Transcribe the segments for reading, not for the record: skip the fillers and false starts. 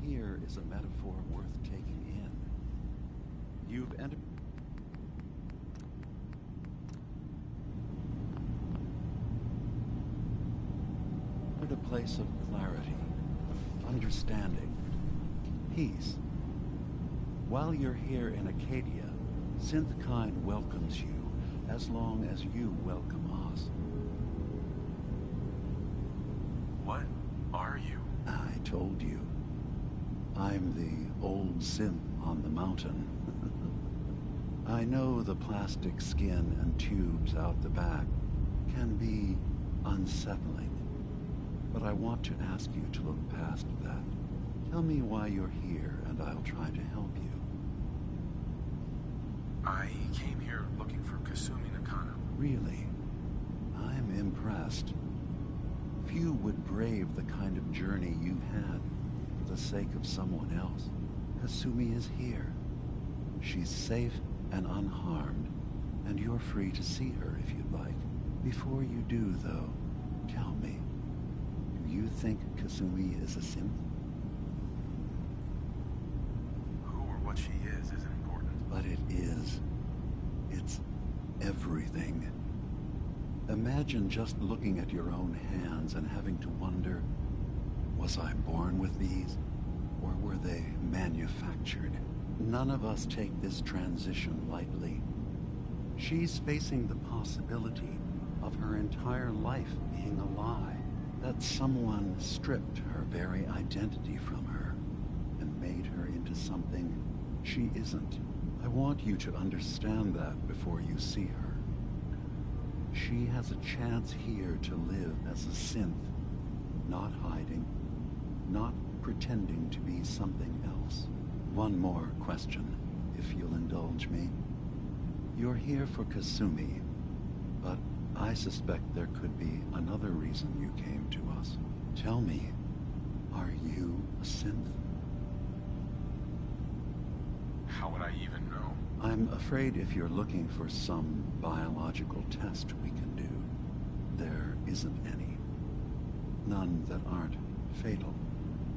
here is a metaphor worth taking in. You've entered a place of clarity, understanding, peace. While you're here in Acadia, Synthkind welcomes you as long as you welcome us. What are you? I told you. I'm the old synth on the mountain. I know the plastic skin and tubes out the back can be unsettling, but I want to ask you to look past that. Tell me why you're here, and I'll try to help you. I came here looking for Kasumi Nakano. Really? I'm impressed. Few would brave the kind of journey you've had for the sake of someone else. Kasumi is here. She's safe and unharmed, and you're free to see her if you'd like. Before you do, though, tell me, do you think Kasumi is a synth? Who or what she is isn't important. But it is. It's everything. Imagine just looking at your own hands and having to wonder, was I born with these, or were they manufactured? None of us take this transition lightly. She's facing the possibility of her entire life being a lie, that someone stripped her very identity from her and made her into something she isn't. I want you to understand that before you see her. She has a chance here to live as a synth, not hiding, not pretending to be something else. One more question, if you'll indulge me. You're here for Kasumi, but I suspect there could be another reason you came to us. Tell me, are you a synth? How would I even know? I'm afraid if you're looking for some biological test we can do, there isn't any. None that aren't fatal.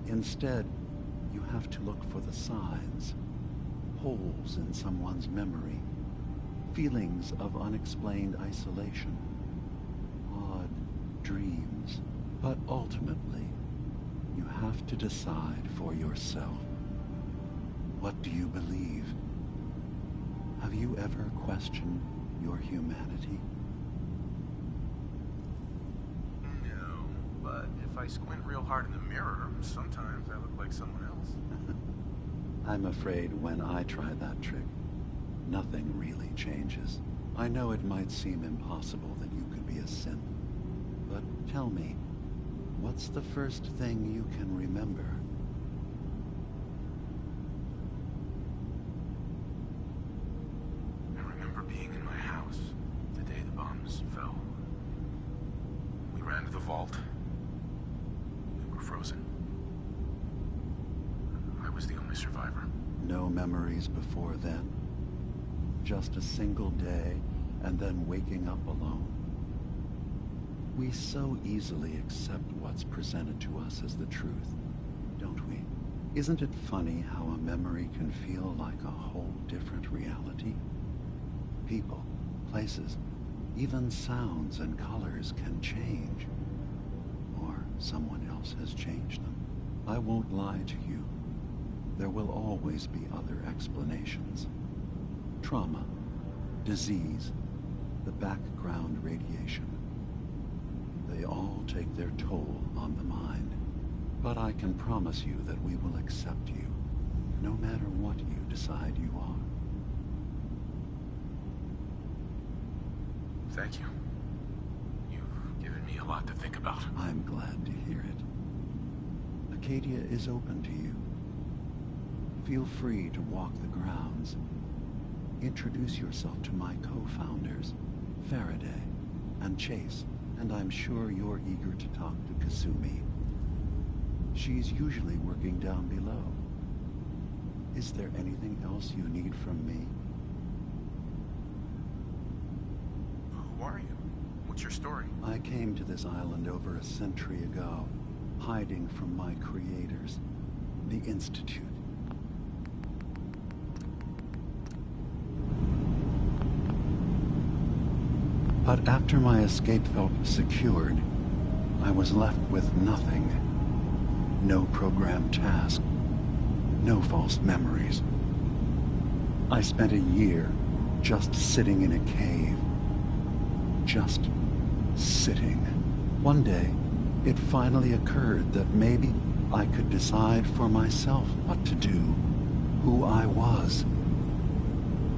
Instead, you have to look for the signs, holes in someone's memory, feelings of unexplained isolation, odd dreams. But ultimately, you have to decide for yourself. What do you believe? Have you ever questioned your humanity? No, but if I squint real hard in the mirror, sometimes I look like someone else. I'm afraid when I try that trick, nothing really changes. I know it might seem impossible that you could be a synth, but tell me, what's the first thing you can remember? I remember being in my house the day the bombs fell. We ran to the vault. We were frozen. I was the only survivor. No memories before then? Just a single day, and then waking up alone? We so easily accept what's presented to us as the truth, don't we? Isn't it funny how a memory can feel like a whole different reality? People, places, even sounds and colors can change. Or someone else has changed them. I won't lie to you. There will always be other explanations. Trauma, disease, the background radiation. They all take their toll on the mind. But I can promise you that we will accept you, no matter what you decide you are. Thank you. You've given me a lot to think about. I'm glad to hear it. Acadia is open to you. Feel free to walk the grounds. Introduce yourself to my co-founders, Faraday and Chase, and I'm sure you're eager to talk to Kasumi. She's usually working down below. Is there anything else you need from me? Who are you? What's your story? I came to this island over a century ago, hiding from my creators. the Institute. But after my escape felt secured, I was left with nothing. No programmed task. No false memories. I spent a year just sitting in a cave. Just sitting. One day, it finally occurred that maybe I could decide for myself what to do, who I was.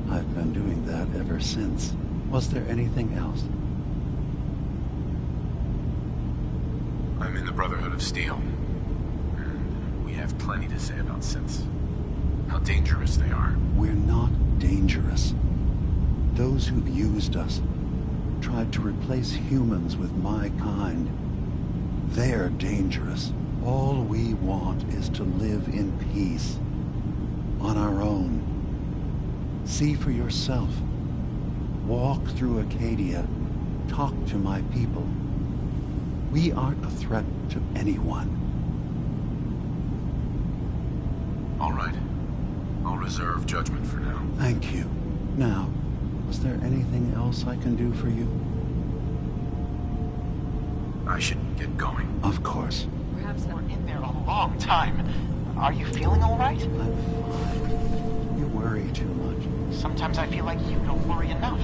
I've been doing that ever since. Was there anything else? I'm in the Brotherhood of Steel. And we have plenty to say about synths. How dangerous they are. We're not dangerous. Those who've used us, tried to replace humans with my kind, they're dangerous. All we want is to live in peace. On our own. See for yourself. Walk through Acadia. Talk to my people. We aren't a threat to anyone. All right. I'll reserve judgment for now. Thank you. Now, was there anything else I can do for you? I should get going. Of course. Perhaps we're in there a long time. Are you feeling all right? I'm fine. You worry too much. Sometimes I feel like you don't worry enough.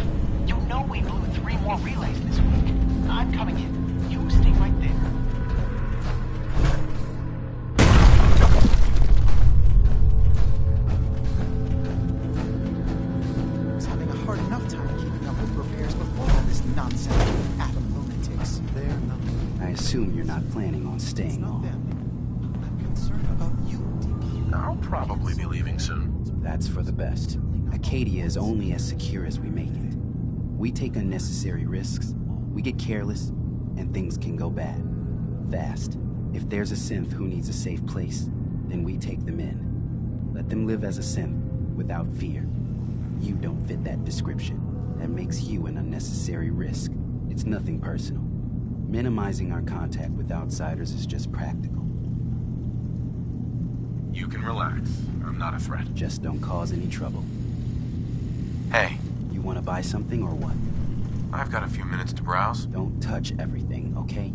You know we blew 3 more relays this week. I'm coming in. You stay right there. I was having a hard enough time keeping up with repairs before all this nonsense with atom lunatics. They're not. I assume you're not planning on It's staying not long. them. I'm concerned about you, DP. I'll probably be leaving soon. That's for the best. Acadia is only as secure as we make it. We take unnecessary risks, we get careless, and things can go bad. Fast. If there's a synth who needs a safe place, then we take them in. Let them live as a synth, without fear. You don't fit that description. That makes you an unnecessary risk. It's nothing personal. Minimizing our contact with outsiders is just practical. You can relax. I'm not a threat. Just don't cause any trouble. Hey, You want to buy something or what? I've got a few minutes to browse. Don't touch everything, okay?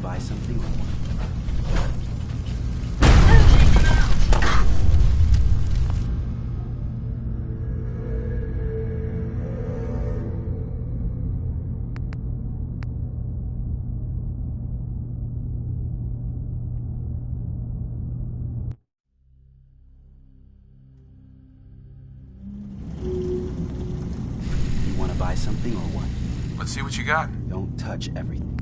Buy something or what? You want to buy something or what? Let's see what you got. Don't touch everything.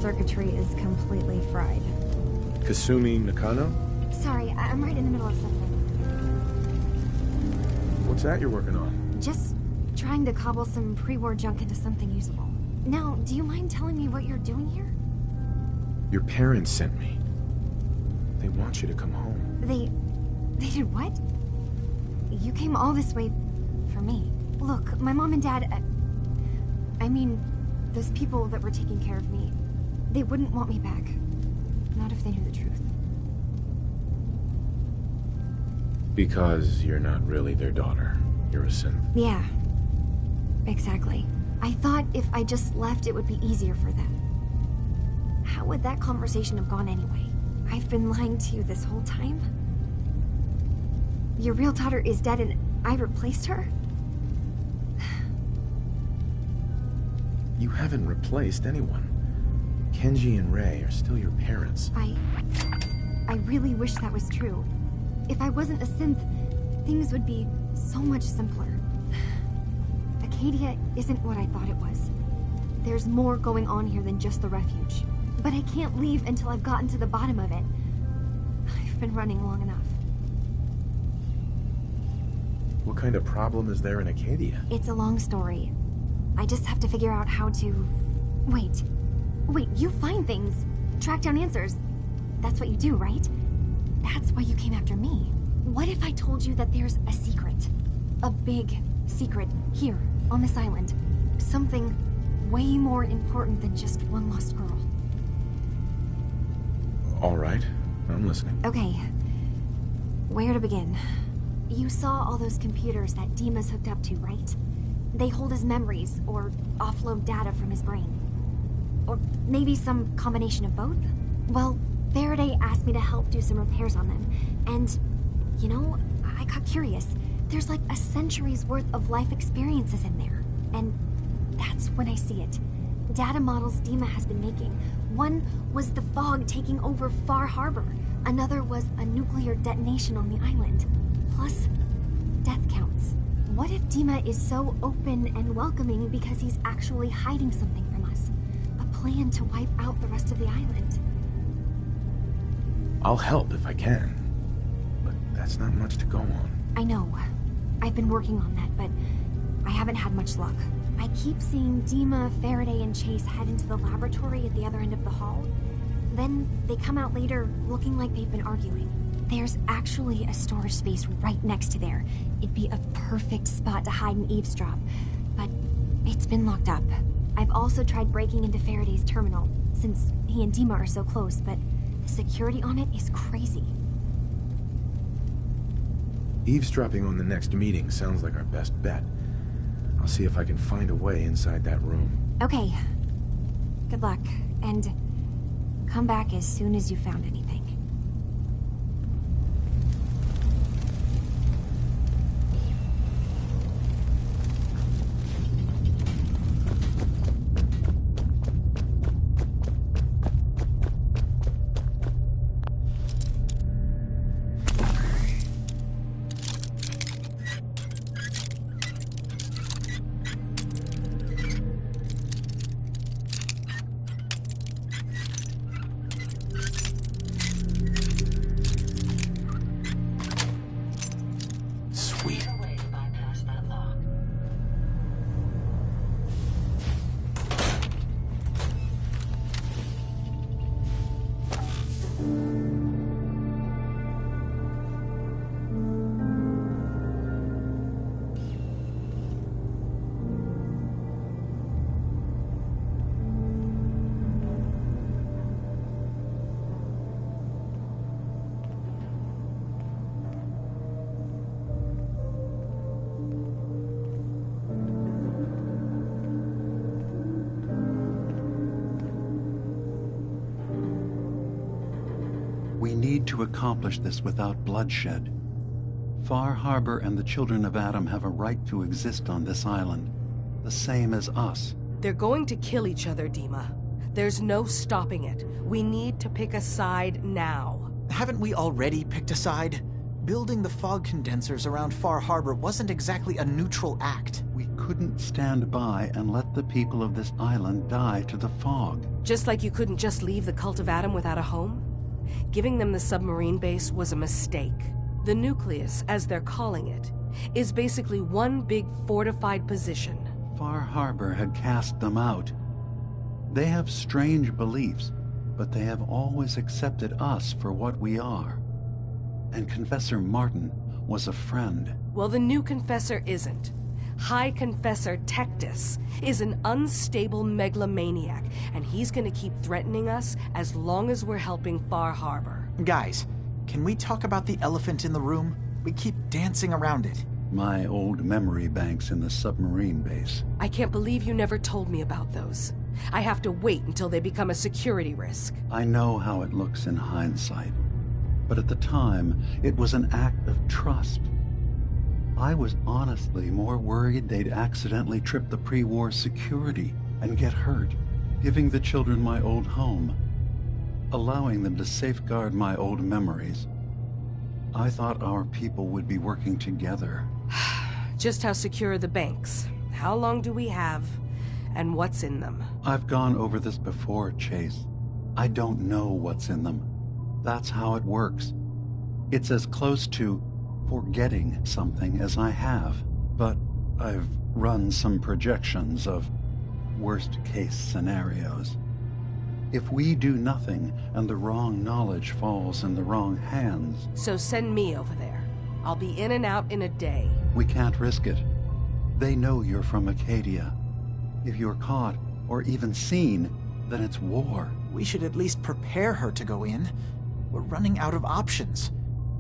Circuitry is completely fried. Kasumi Nakano? Sorry, I'm right in the middle of something. What's that you're working on? Just trying to cobble some pre-war junk into something usable. Now, do you mind telling me what you're doing here? Your parents sent me. They want you to come home. They did what? You came all this way for me. Look, my mom and dad, I mean, those people that were taking care of me, they wouldn't want me back. Not if they knew the truth. Because you're not really their daughter. You're a synth. Yeah. Exactly. I thought if I just left, it would be easier for them. How would that conversation have gone anyway? I've been lying to you this whole time? Your real daughter is dead and I replaced her? You haven't replaced anyone. Kenji and Rei are still your parents. I really wish that was true. If I wasn't a synth, things would be so much simpler. Acadia isn't what I thought it was. There's more going on here than just the refuge. But I can't leave until I've gotten to the bottom of it. I've been running long enough. What kind of problem is there in Acadia? It's a long story. I just have to figure out how to... Wait, you find things. Track down answers. That's what you do, right? That's why you came after me. What if I told you that there's a secret? A big secret here, on this island. Something way more important than just one lost girl. All right, I'm listening. Okay. Where to begin? You saw all those computers that Dima's hooked up to, right? They hold his memories, or offload data from his brain. Or maybe some combination of both? Well, Faraday asked me to help do some repairs on them. And, you know, I got curious. There's like a century's worth of life experiences in there. And that's when I see it. Data models Dima has been making. One was the fog taking over Far Harbor. Another was a nuclear detonation on the island. Plus, death counts. What if Dima is so open and welcoming because he's actually hiding something from us? A plan to wipe out the rest of the island. I'll help if I can. But that's not much to go on. I know. I've been working on that, but I haven't had much luck. I keep seeing Dima, Faraday, and Chase head into the laboratory at the other end of the hall. Then they come out later looking like they've been arguing. There's actually a storage space right next to there. It'd be a perfect spot to hide and eavesdrop, but it's been locked up. I've also tried breaking into Faraday's terminal, since he and Dima are so close, but the security on it is crazy. Eavesdropping on the next meeting sounds like our best bet. I'll see if I can find a way inside that room. Okay. Good luck, and come back as soon as you found anything. We need to accomplish this without bloodshed. Far Harbor and the Children of Atom have a right to exist on this island, the same as us. They're going to kill each other, Dima. There's no stopping it. We need to pick a side now. Haven't we already picked a side? Building the fog condensers around Far Harbor wasn't exactly a neutral act. We couldn't stand by and let the people of this island die to the fog. Just like you couldn't just leave the Cult of Atom without a home? Giving them the submarine base was a mistake. The nucleus, as they're calling it, is basically one big fortified position. Far Harbor had cast them out. They have strange beliefs, but they have always accepted us for what we are. And Confessor Martin was a friend. Well, the new Confessor isn't. High Confessor Tectus is an unstable megalomaniac, and he's gonna keep threatening us as long as we're helping Far Harbor. Guys, can we talk about the elephant in the room? We keep dancing around it. My old memory banks in the submarine base. I can't believe you never told me about those. I have to wait until they become a security risk. I know how it looks in hindsight, but at the time, it was an act of trust. I was honestly more worried they'd accidentally trip the pre-war security and get hurt, giving the children my old home, allowing them to safeguard my old memories. I thought our people would be working together. Just how secure are the banks? How long do we have? And what's in them? I've gone over this before, Chase. I don't know what's in them. That's how it works. It's as close to forgetting something as I have, but I've run some projections of worst-case scenarios. If we do nothing and the wrong knowledge falls in the wrong hands... So send me over there. I'll be in and out in a day. We can't risk it. They know you're from Acadia. If you're caught, or even seen, then it's war. We should at least prepare her to go in. We're running out of options.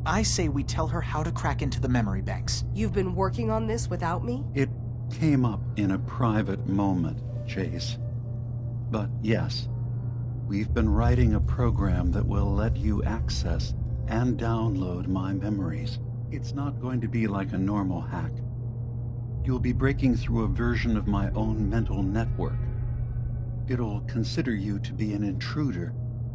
I say we tell her how to crack into the memory banks. You've been working on this without me? It came up in a private moment, Chase. But yes, we've been writing a program that will let you access and download my memories. It's not going to be like a normal hack. You'll be breaking through a version of my own mental network. It'll consider you to be an intruder.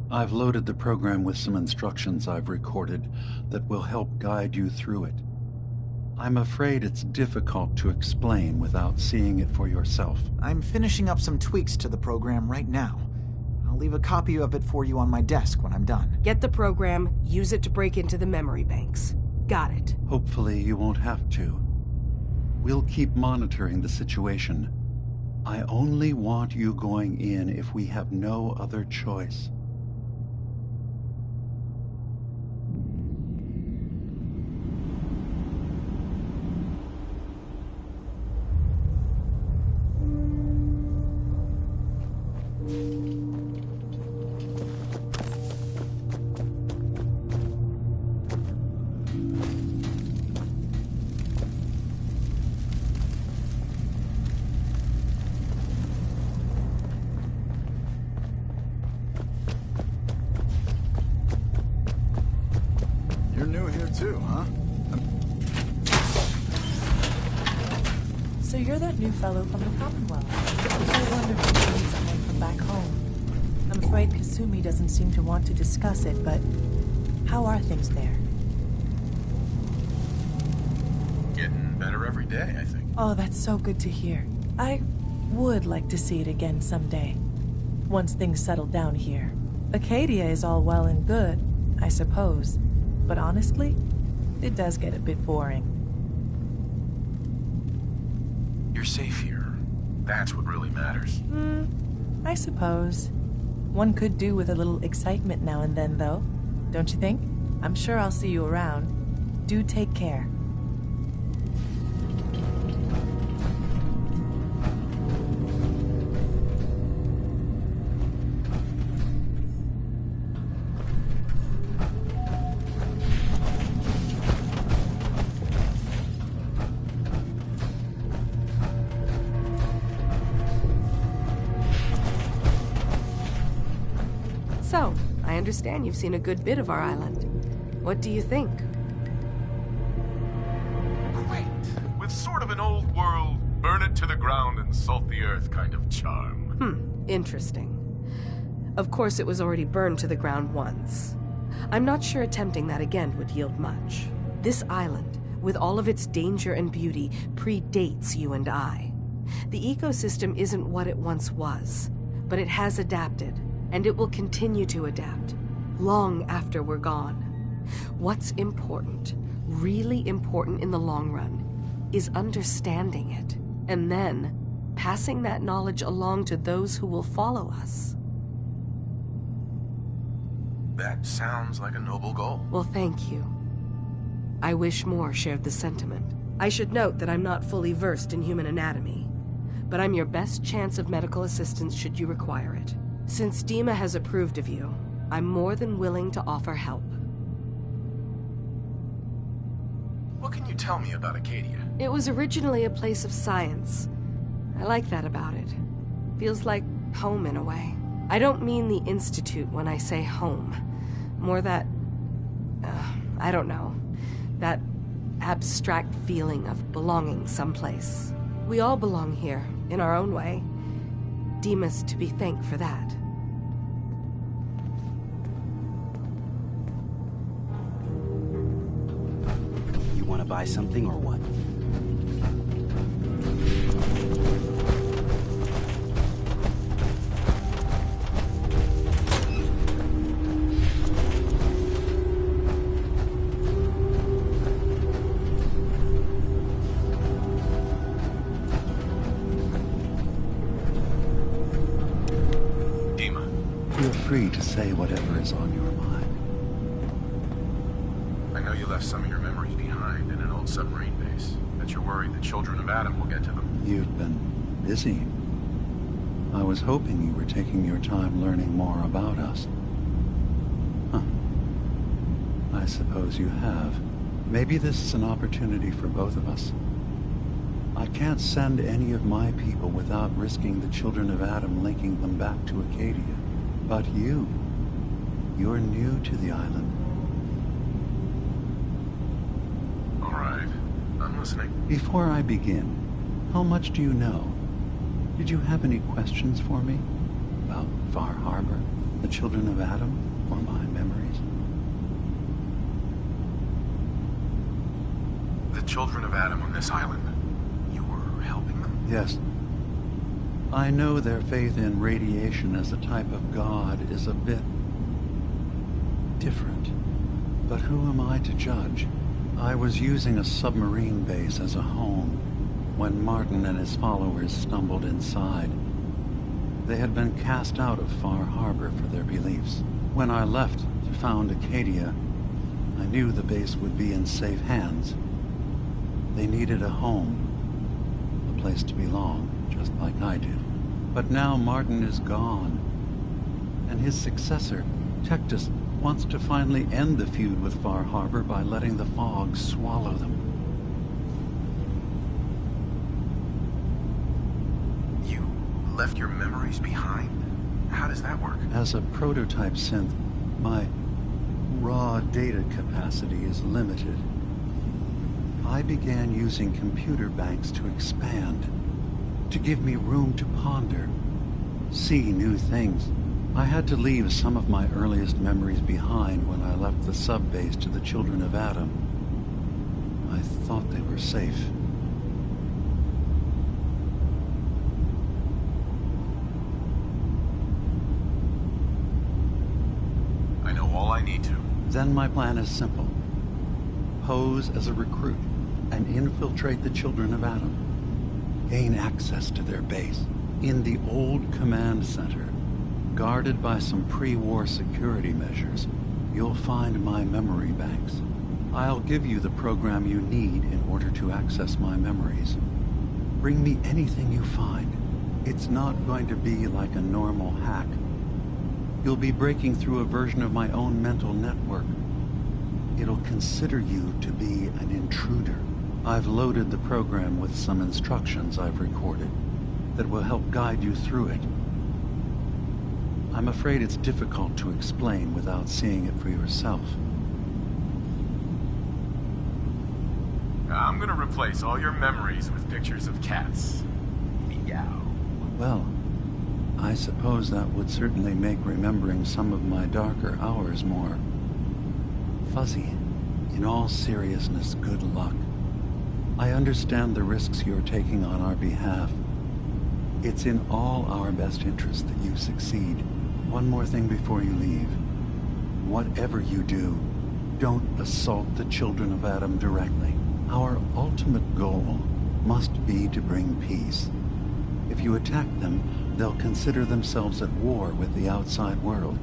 I've loaded the program with some instructions I've recorded that will help guide you through it. I'm afraid it's difficult to explain without seeing it for yourself. I'm finishing up some tweaks to the program right now. I'll leave a copy of it for you on my desk when I'm done. Get the program, use it to break into the memory banks. Got it. Hopefully you won't have to. We'll keep monitoring the situation. I only want you going in if we have no other choice. You're new here too, huh? So you're that new fellow from the Commonwealth. I wonder if you need someone from back home. I'm afraid Kasumi doesn't seem to want to discuss it, but how are things there? Getting better every day, I think. Oh, that's so good to hear. I would like to see it again someday. Once things settle down here. Acadia is all well and good, I suppose. But honestly, it does get a bit boring. You're safe here. That's what really matters. I suppose. One could do with a little excitement now and then, though. Don't you think? I'm sure I'll see you around. Do take care. So, I understand you've seen a good bit of our island. What do you think? Great. With sort of an old world, burn it to the ground and salt the earth kind of charm. Interesting. Of course, it was already burned to the ground once. I'm not sure attempting that again would yield much. This island, with all of its danger and beauty, predates you and I. The ecosystem isn't what it once was, but it has adapted, and it will continue to adapt, long after we're gone. What's important, really important in the long run, is understanding it, and then passing that knowledge along to those who will follow us. That sounds like a noble goal. Well, thank you. I wish more shared the sentiment. I should note that I'm not fully versed in human anatomy, but I'm your best chance of medical assistance should you require it. Since Dima has approved of you, I'm more than willing to offer help. tell me about Acadia. It was originally a place of science. I like that about it. Feels like home in a way. I don't mean the Institute when I say home. More that... I don't know. That abstract feeling of belonging someplace. We all belong here, in our own way. Demas to be thanked for that. You want to buy something or what? Feel free to say whatever is on your mind. I know you left some of your memories behind in an old submarine base. That you're worried the children of Adam will get to them. You've been busy. I was hoping you were taking your time learning more about us. Huh. I suppose you have. Maybe this is an opportunity for both of us. I can't send any of my people without risking the children of Adam linking them back to Acadia. But you're new to the island. All right, I'm listening. Before I begin, how much do you know? Did you have any questions for me? About Far Harbor, the children of Adam, or my memories? The children of Adam on this island. You were helping them? Yes. I know their faith in radiation as a type of god is a bit different. But who am I to judge? I was using a submarine base as a home when Martin and his followers stumbled inside. They had been cast out of Far Harbor for their beliefs. When I left to found Acadia, I knew the base would be in safe hands. They needed a home, a place to belong, just like I did. But now Martin is gone, and his successor, Tectus, wants to finally end the feud with Far Harbor by letting the fog swallow them. You left your memories behind? How does that work? As a prototype synth, my raw data capacity is limited. I began using computer banks to expand, to give me room to ponder, see new things. I had to leave some of my earliest memories behind when I left the sub-base to the children of Adam. I thought they were safe. I know all I need to. Then my plan is simple. Pose as a recruit and infiltrate the children of Adam. Gain access to their base in the old command center. Guarded by some pre-war security measures, you'll find my memory banks. I'll give you the program you need in order to access my memories. Bring me anything you find. It's not going to be like a normal hack. You'll be breaking through a version of my own mental network. It'll consider you to be an intruder. I've loaded the program with some instructions I've recorded that will help guide you through it. I'm afraid it's difficult to explain without seeing it for yourself. I'm gonna replace all your memories with pictures of cats. Meow. Well, I suppose that would certainly make remembering some of my darker hours more fuzzy. In all seriousness, good luck. I understand the risks you're taking on our behalf. It's in all our best interest that you succeed. One more thing before you leave. Whatever you do, don't assault the children of Adam directly. Our ultimate goal must be to bring peace. If you attack them, they'll consider themselves at war with the outside world.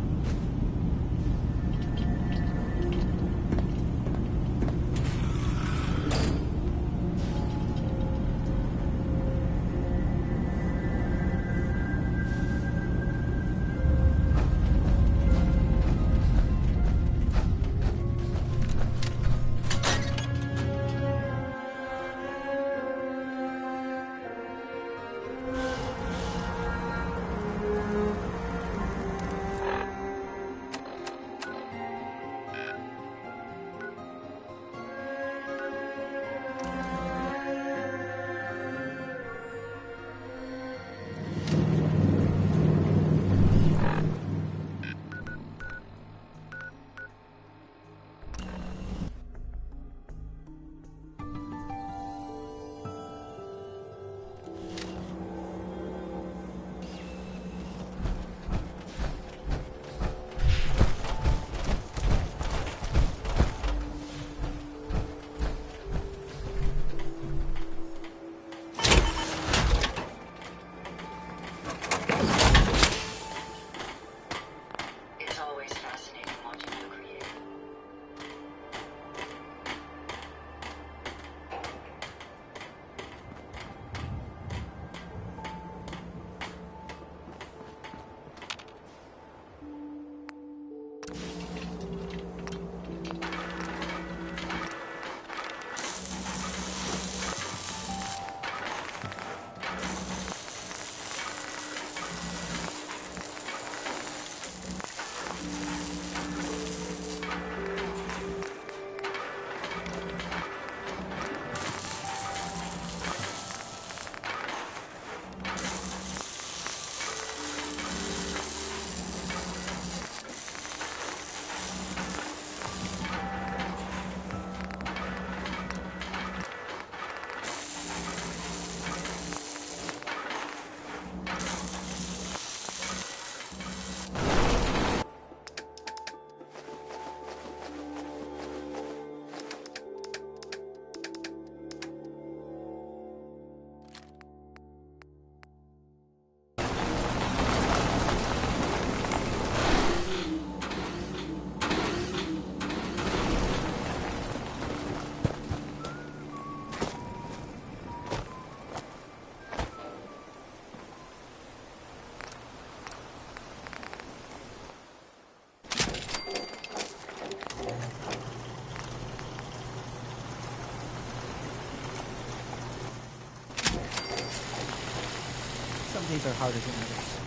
days are harder than others.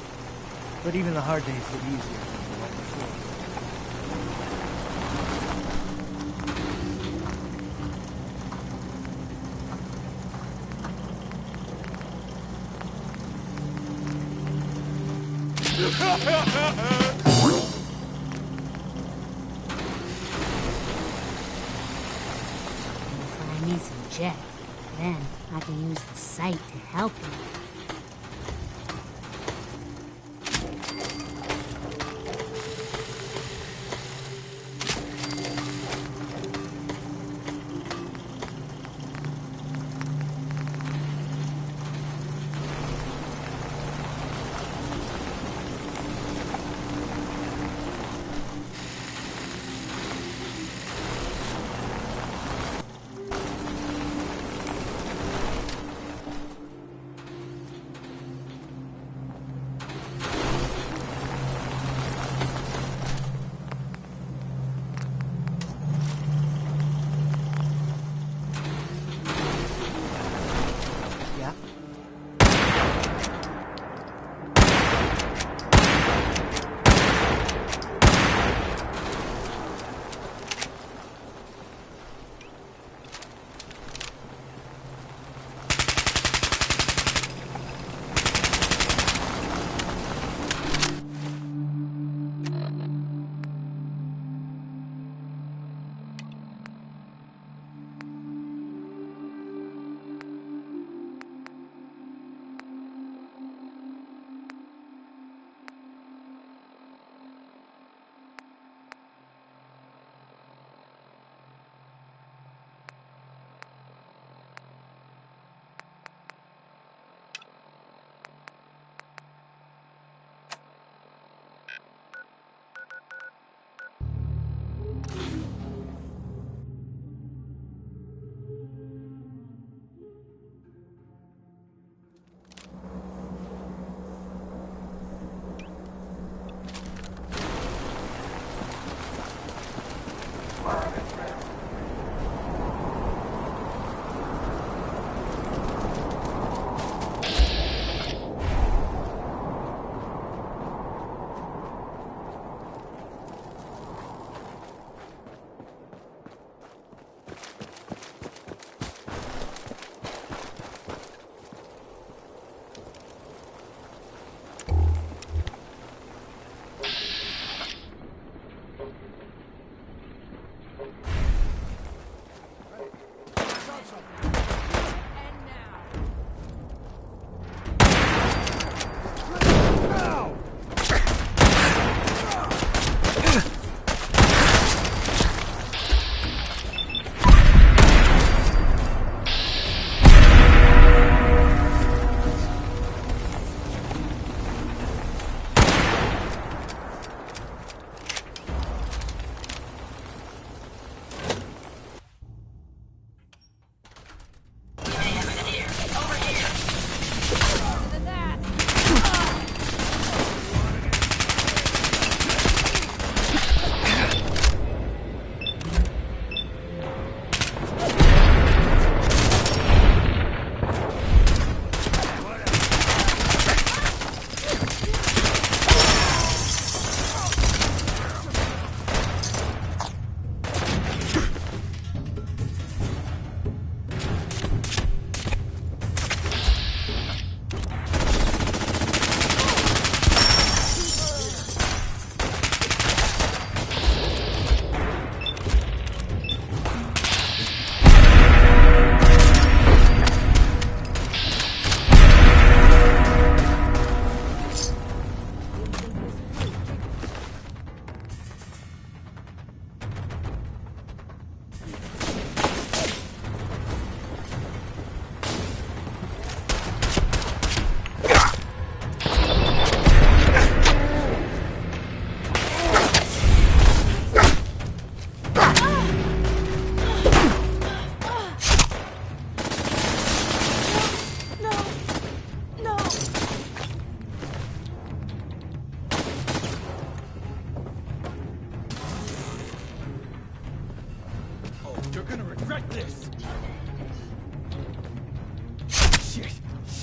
But even the hard days get easier than the one before. Find me some jet. Then I can use the sight to help you.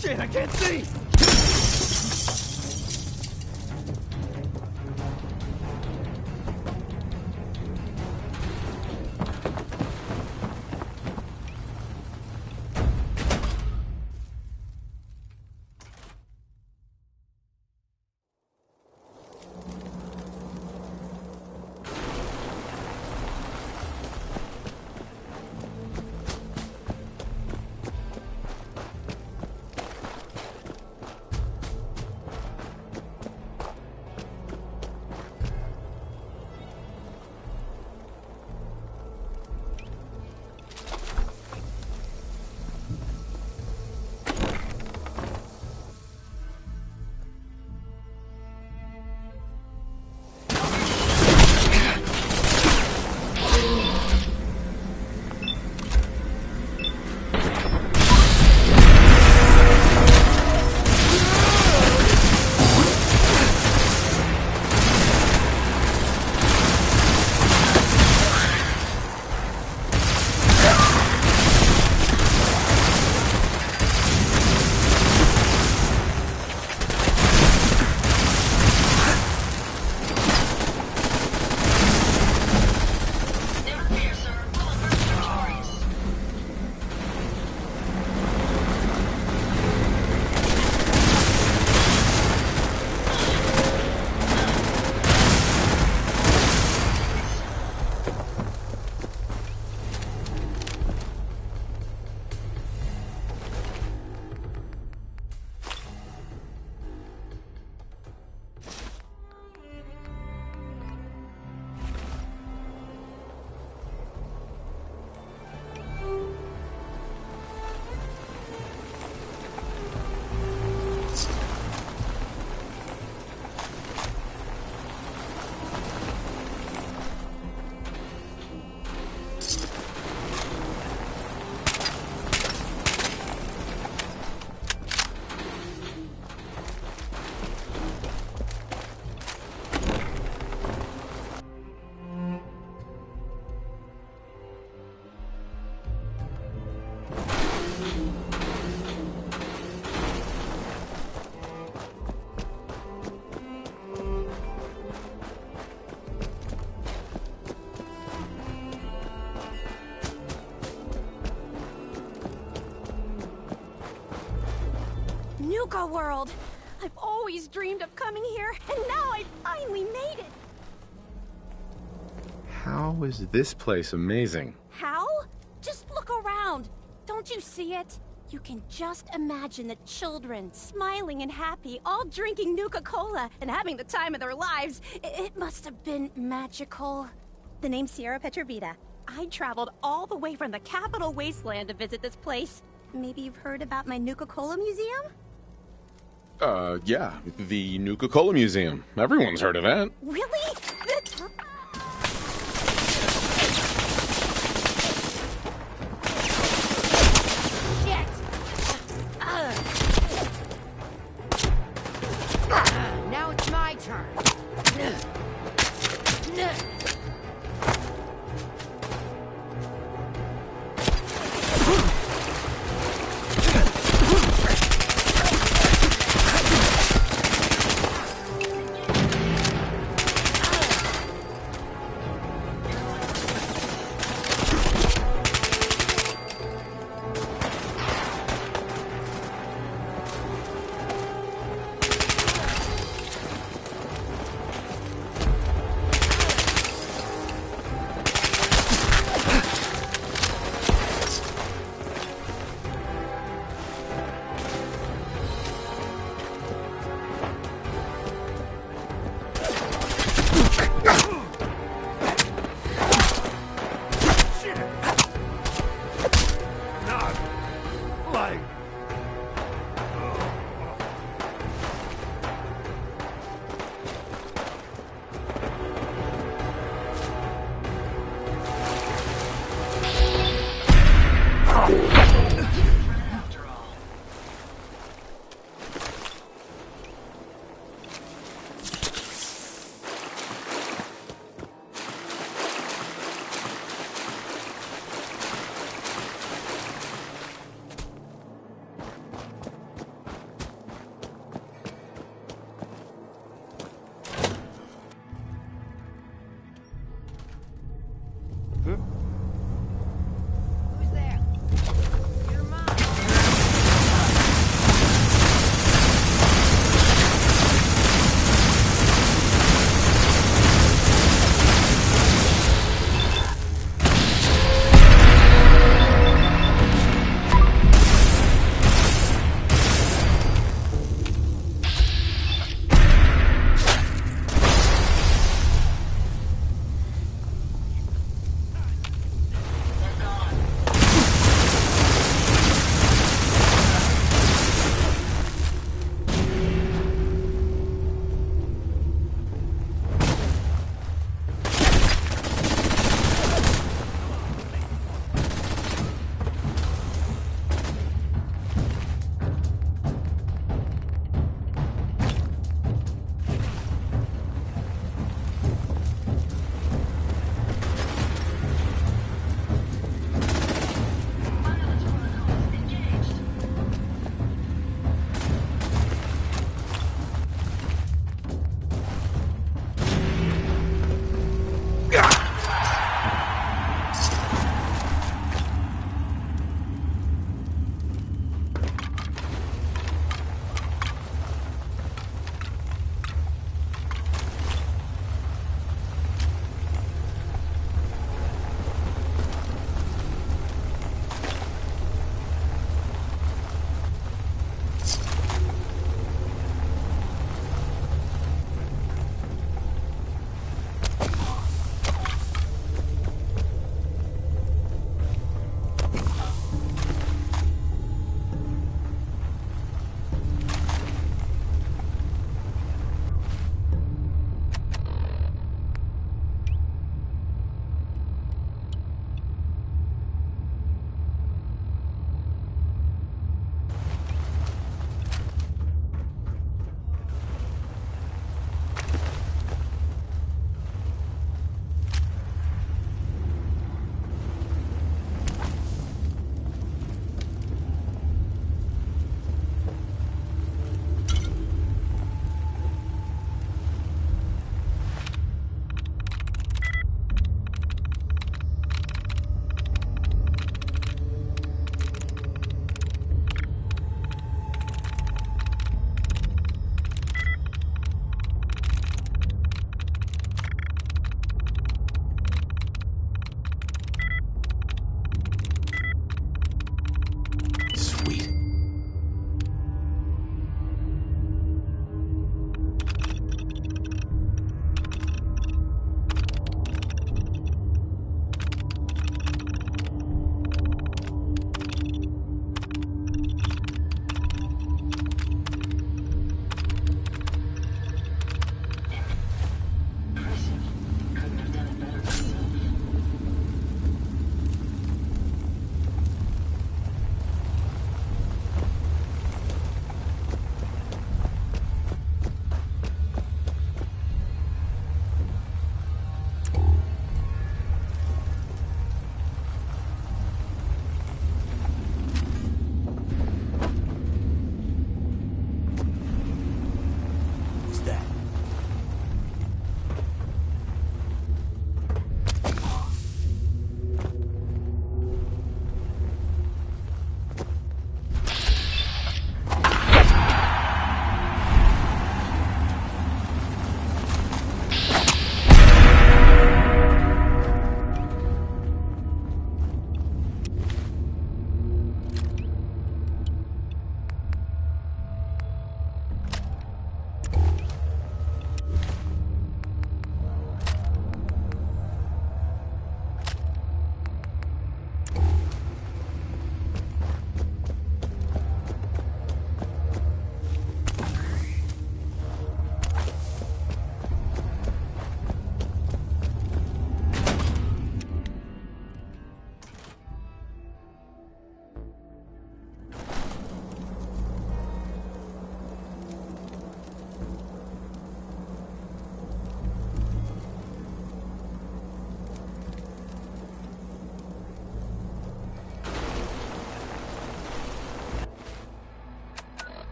Shit, I can't see! Nuka World! I've always dreamed of coming here, and now I finally made it! How is this place amazing? How? Just look around. Don't you see it? You can just imagine the children, smiling and happy, all drinking Nuka-Cola and having the time of their lives. It must have been magical. The name's Sierra Petrovita. I traveled all the way from the capital wasteland to visit this place. Maybe you've heard about my Nuka-Cola museum? Yeah, the Nuka-Cola Museum. Everyone's heard of that. Really? Now it's my turn.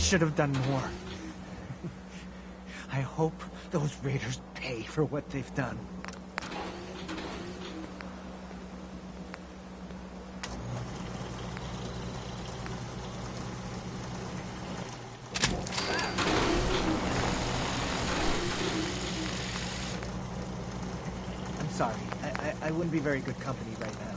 should have done more. I hope those raiders pay for what they've done. I'm sorry. I wouldn't be very good company right now.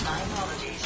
My apologies.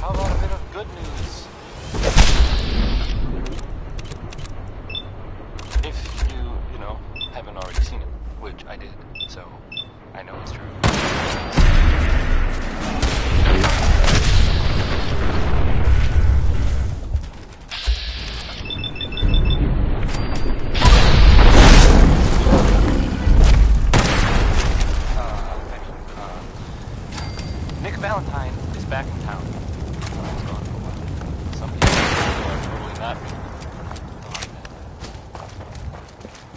How about a bit of good news? If you know, haven't already seen it, which I did, so I know it's true. Nick Valentine is back in town. He's gone for a while. Some people are totally not.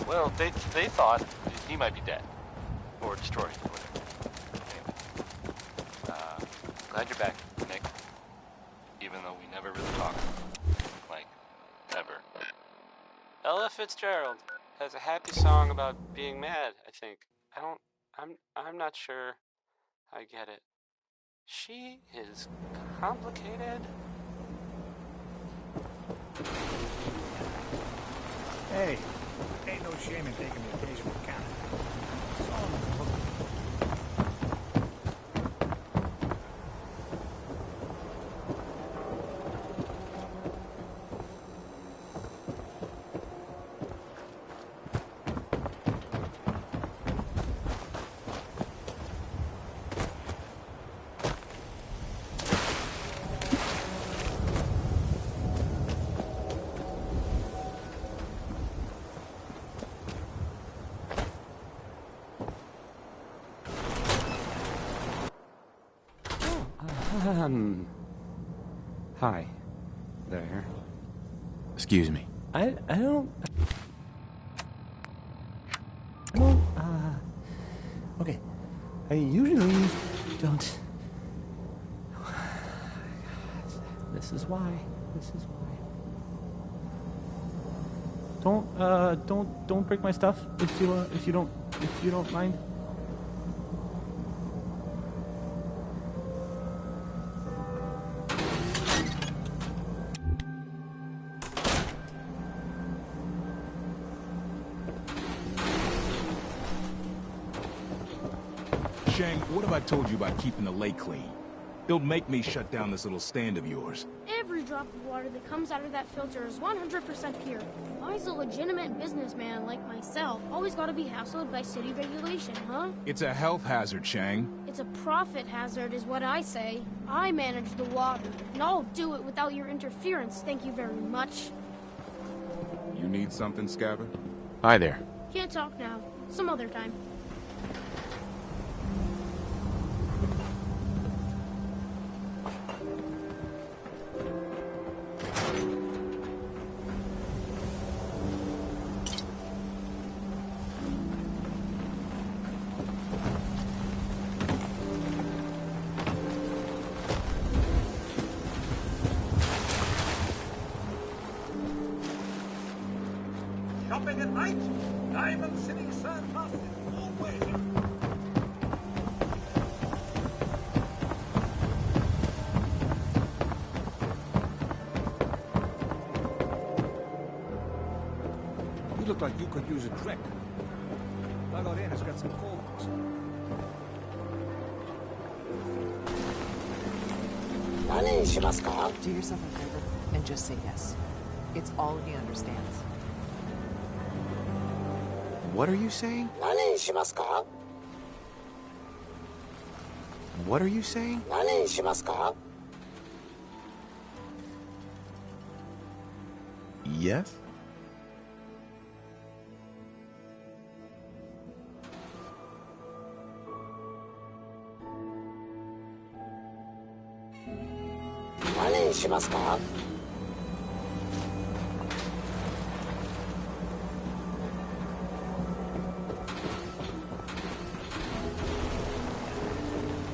Well, they thought he might be dead. Or destroyed, or whatever. Anyway. Glad you're back, Nick. Even though we never really talked. Like, ever. Ella Fitzgerald has a happy song about being mad, I think. I'm not sure I get it. She is complicated. Hey, ain't no shame in taking the occasional count. It's all in the book. Hi. There. Excuse me. I don't... Okay. I usually don't... This is why. Don't break my stuff if you don't mind. Shang, what have I told you about keeping the lake clean? Don't make me shut down this little stand of yours. Every drop of water that comes out of that filter is 100% pure. Why's a legitimate businessman like myself always gotta be hassled by city regulation, huh? It's a health hazard, Shang. It's a profit hazard is what I say. I manage the water, and I'll do it without your interference, thank you very much. You need something, Scaver? Hi there. Can't talk now. Some other time. Shopping at night? Diamond City Surplus is always You look like you could use a drink. Dugout Inn has got some cold ones. Do yourself a favor and just say yes. It's all he understands. What are you saying? What are you saying? Yes?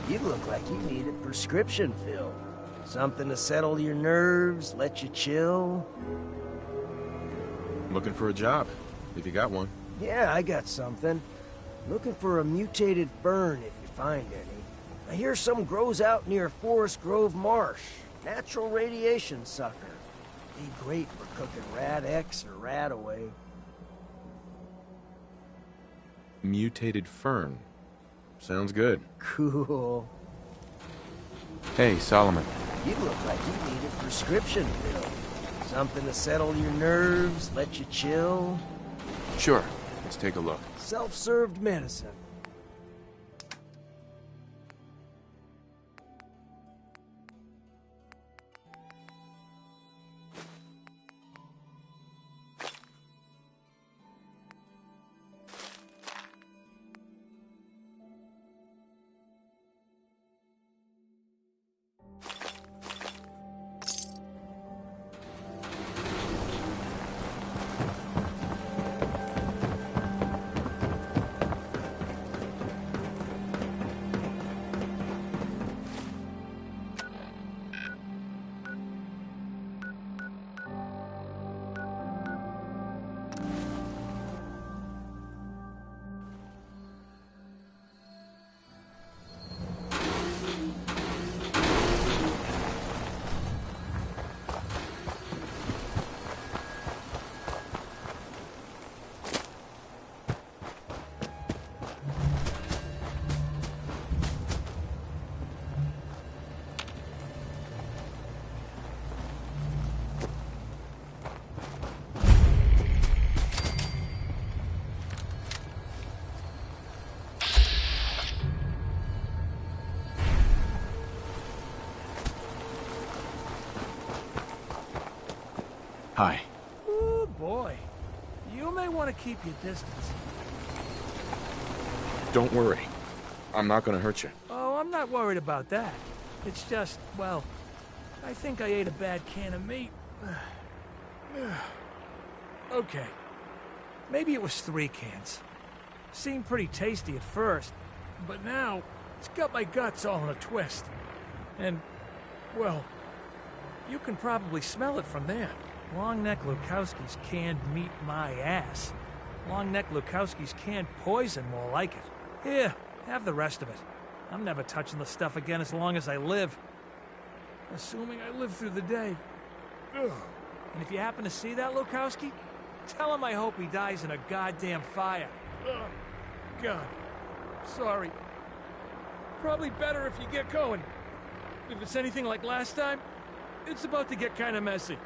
You look like you need a prescription filled. Something to settle your nerves, let you chill. Looking for a job, if you got one. Yeah, I got something. Looking for a mutated fern if you find any. I hear some grows out near Forest Grove Marsh. Natural radiation sucker. Be great for cooking Rad X or Rad Away. Mutated fern. Sounds good. Cool. Hey, Solomon. You look like you need a prescription pill. Something to settle your nerves, let you chill. Sure. Let's take a look. Self-served medicine. Hi. Oh, boy. You may want to keep your distance. Don't worry. I'm not gonna hurt you. Oh, I'm not worried about that. It's just, well, I think I ate a bad can of meat. Okay. Maybe it was 3 cans. Seemed pretty tasty at first, but now it's got my guts all in a twist. And, well, you can probably smell it from there. Longneck Lukowski's canned meat my ass. Longneck Lukowski's canned poison, more like it. Here, have the rest of it. I'm never touching the stuff again as long as I live. Assuming I live through the day. Ugh. And if you happen to see that Lukowski, tell him I hope he dies in a goddamn fire. Ugh. God. Sorry. Probably better if you get going. If it's anything like last time, it's about to get kind of messy.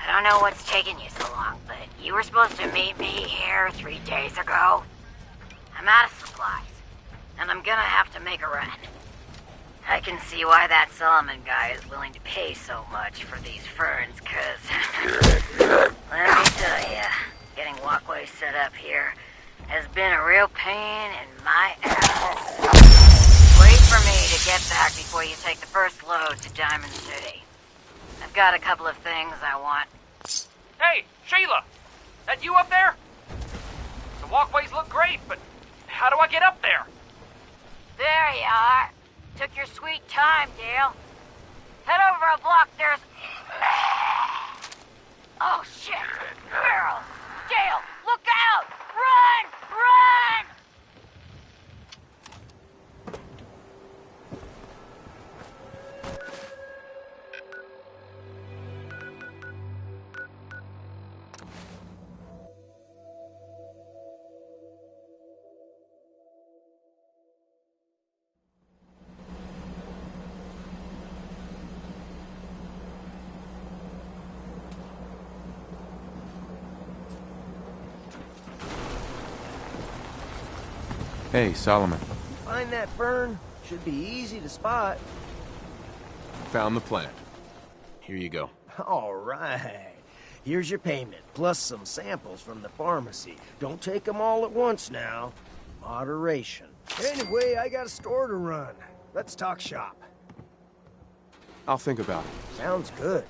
I don't know what's taking you so long, but you were supposed to meet me here 3 days ago. I'm out of supplies, and I'm gonna have to make a run. I can see why that Solomon guy is willing to pay so much for these ferns, cause... let me tell ya, getting walkways set up here has been a real pain in my ass. Wait for me to get back before you take the first load to Diamond City. I've got a couple of things I want. Hey, Sheila! That you up there? The walkways look great, but how do I get up there? There you are. Took your sweet time, Dale. Head over a block, there's... Oh, shit! Girl! Dale, look out! Run! Run! Hey, Solomon. Find that fern? Should be easy to spot. Found the plant. Here you go. All right. Here's your payment, plus some samples from the pharmacy. Don't take them all at once now. Moderation. Anyway, I got a store to run. Let's talk shop. I'll think about it. Sounds good.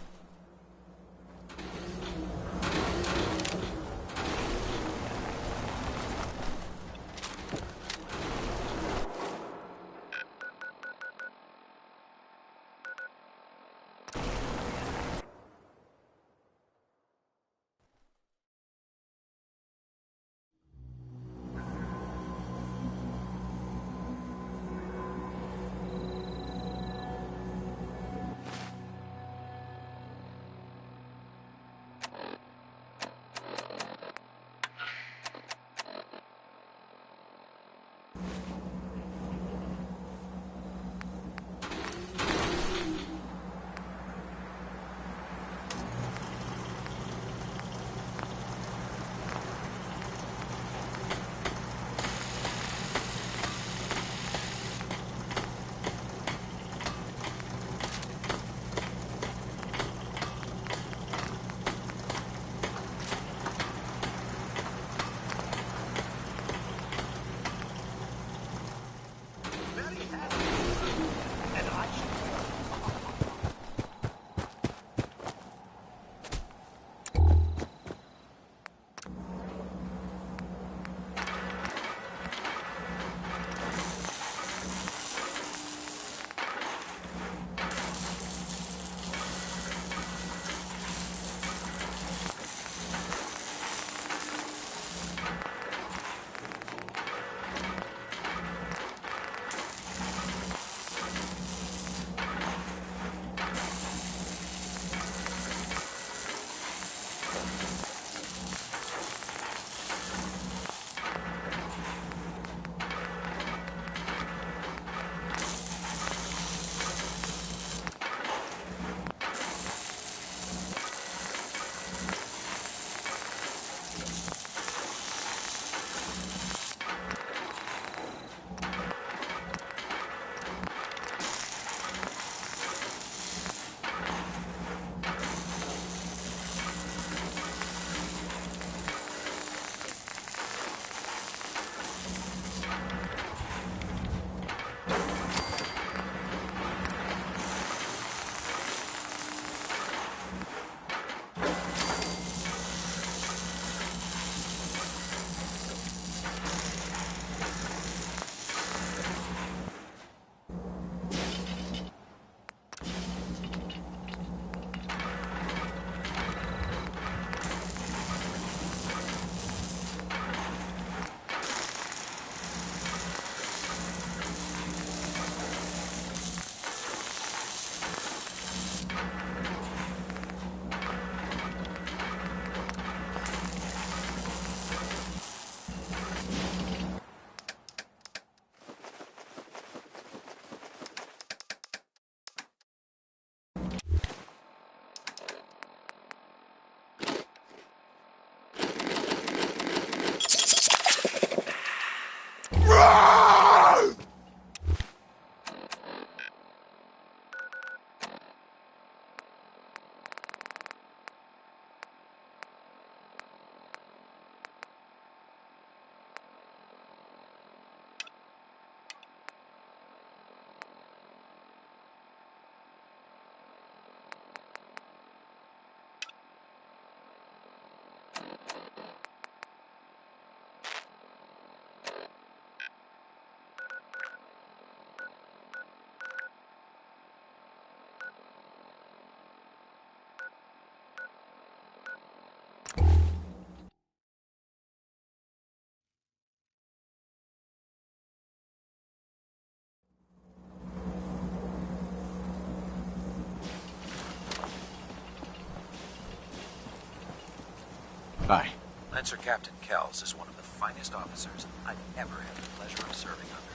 Bye. Lancer Captain Kells is one of the finest officers I've ever had the pleasure of serving under.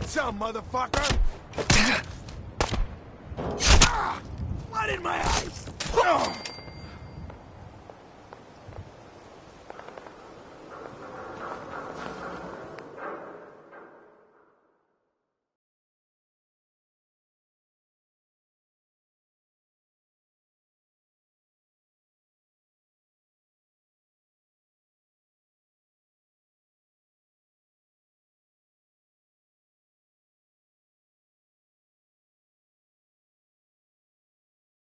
some, motherfucker! Blood in my eyes!